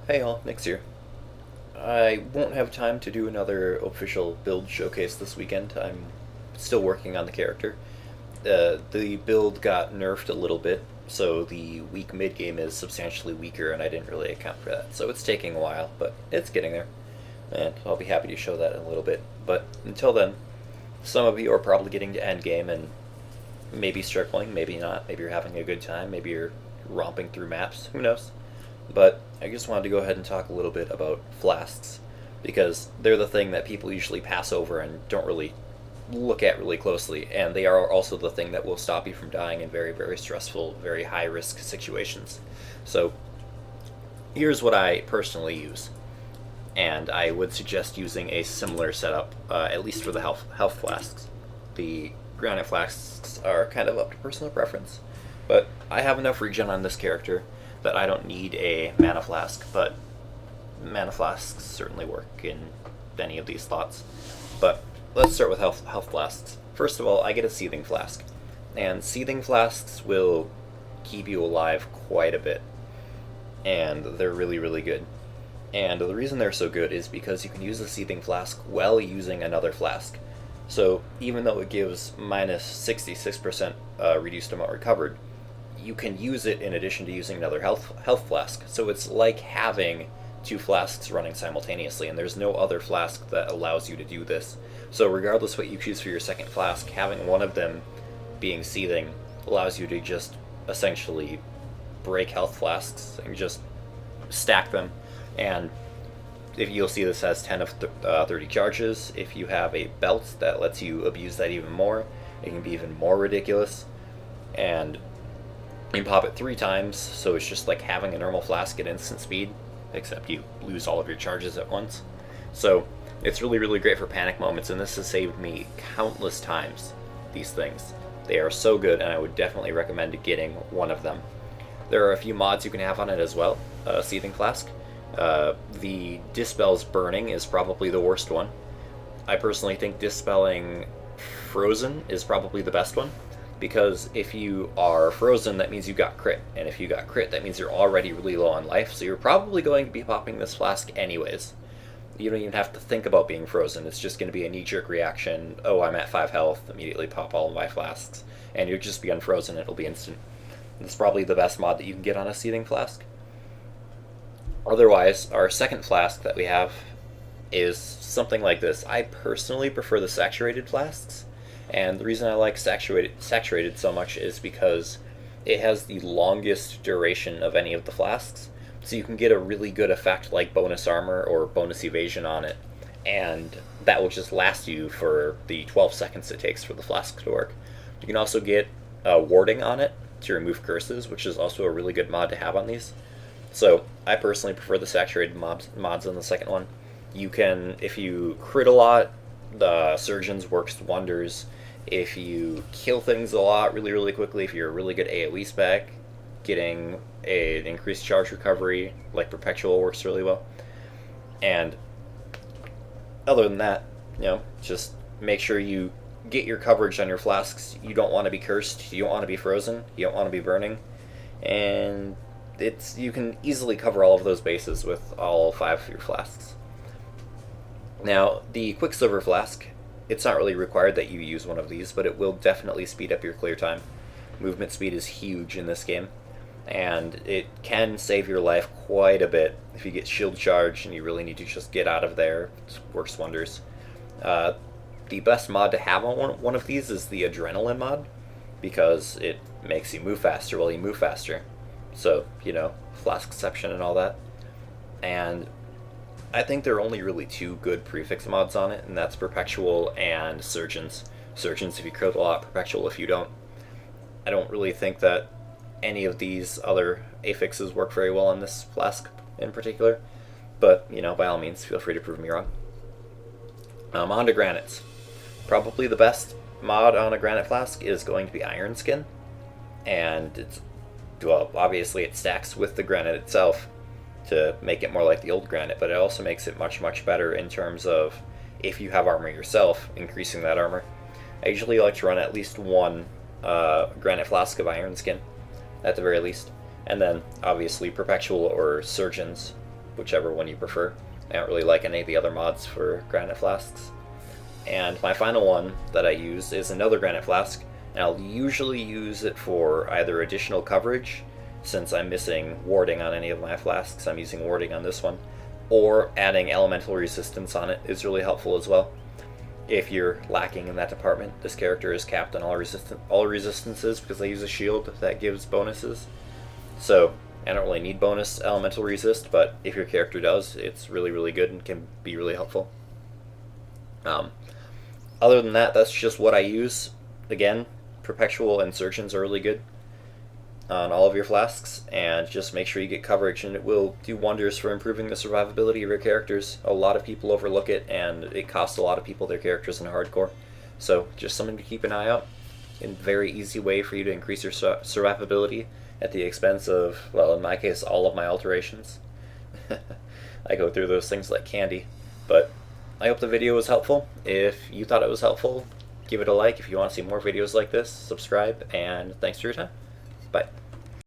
Hey all, Nick's here. I won't have time to do another official build showcase this weekend. I'm still working on the character. The build got nerfed a little bit, so the weak mid game is substantially weaker, and I didn't really account for that. So it's taking a while, but it's getting there, and I'll be happy to show that in a little bit. But until then, some of you are probably getting to end game and maybe struggling, maybe not. Maybe you're having a good time. Maybe you're romping through maps. Who knows? But I just wanted to go ahead and talk a little bit about flasks because they're the thing that people usually pass over and don't really look at really closely, and they are also the thing that will stop you from dying in very, very stressful, very high risk situations. So, here's what I personally use, and I would suggest using a similar setup, at least for the health flasks. The granite flasks are kind of up to personal preference, but I have enough regen on this character that I don't need a mana flask, but mana flasks certainly work in any of these slots. But let's start with health flasks. First of all, I get a seething flask, and seething flasks will keep you alive quite a bit, and they're really, really good. And the reason they're so good is because you can use a seething flask while using another flask. So even though it gives minus 66% reduced amount recovered, you can use it in addition to using another health flask. So it's like having two flasks running simultaneously, and there's no other flask that allows you to do this. So regardless what you choose for your second flask, having one of them being seething allows you to just essentially break health flasks and just stack them. And if you'll see, this has 10 of 30 charges. If you have a belt that lets you abuse that even more, it can be even more ridiculous. And you can pop it 3 times, so it's just like having a normal flask at instant speed, except you lose all of your charges at once. So it's really, really great for panic moments, and this has saved me countless times, these things. They are so good, and I would definitely recommend getting one of them. There are a few mods you can have on it as well. Seething Flask. The dispels burning is probably the worst one. I personally think dispelling frozen is probably the best one, because if you are frozen, that means you got crit, and if you got crit, that means you're already really low on life, so you're probably going to be popping this flask anyways. You don't even have to think about being frozen. It's just going to be a knee-jerk reaction. Oh, I'm at 5 health, immediately pop all of my flasks, and you'll just be unfrozen. It'll be instant. It's probably the best mod that you can get on a seething flask. Otherwise, our second flask that we have is something like this. I personally prefer the saturated flasks, and the reason I like saturated so much is because it has the longest duration of any of the flasks, so you can get a really good effect like bonus armor or bonus evasion on it, and that will just last you for the 12 seconds it takes for the flask to work. You can also get warding on it to remove curses, which is also a really good mod to have on these. So I personally prefer the saturated mods on the second one. You can, if you crit a lot, the Surgeons works wonders. If you kill things a lot really, really quickly, if you're a really good AoE spec, getting an increased charge recovery like Perpetual works really well. And other than that, just make sure you get your coverage on your flasks. You don't want to be cursed, you don't want to be frozen, you don't want to be burning, and you can easily cover all of those bases with all 5 of your flasks. Now, the Quicksilver Flask, it's not really required that you use one of these, but it will definitely speed up your clear time. Movement speed is huge in this game, and it can save your life quite a bit if you get shield charged and you really need to just get out of there. It works wonders. The best mod to have on one of these is the Adrenaline mod, because it makes you move faster while you move faster. So, Flaskception and all that. And I think there are only really 2 good prefix mods on it, and that's Perpetual and Surgeons. Surgeons if you crit a lot, Perpetual if you don't. I don't really think that any of these other affixes work very well on this flask in particular, but, by all means, feel free to prove me wrong. On to granites. Probably the best mod on a granite flask is going to be Iron Skin, and obviously it stacks with the granite itself to make it more like the old granite, but it also makes it much, much better in terms of if you have armor yourself, increasing that armor. I usually like to run at least one granite flask of Iron Skin, at the very least, and then obviously Perpetual or Surgeons whichever one you prefer. I don't really like any of the other mods for granite flasks. And my final one that I use is another granite flask, and I'll usually use it for either additional coverage, since I'm missing warding on any of my flasks, I'm using warding on this one, or adding elemental resistance on it is really helpful as well. If you're lacking in that department, this character is capped on all resistances because they use a shield that gives bonuses. So I don't really need bonus elemental resist, but if your character does, it's really good and can be really helpful. Other than that, that's just what I use. Again, perpetual insertions are really good on all of your flasks, and just make sure you get coverage, and it will do wonders for improving the survivability of your characters. A lot of people overlook it, and it costs a lot of people their characters in hardcore. So just something to keep an eye out. A very easy way for you to increase your survivability at the expense of, well, in my case, all of my alterations. I go through those things like candy. But I hope the video was helpful. If you thought it was helpful, give it a like. If you want to see more videos like this, subscribe, and thanks for your time. Bye.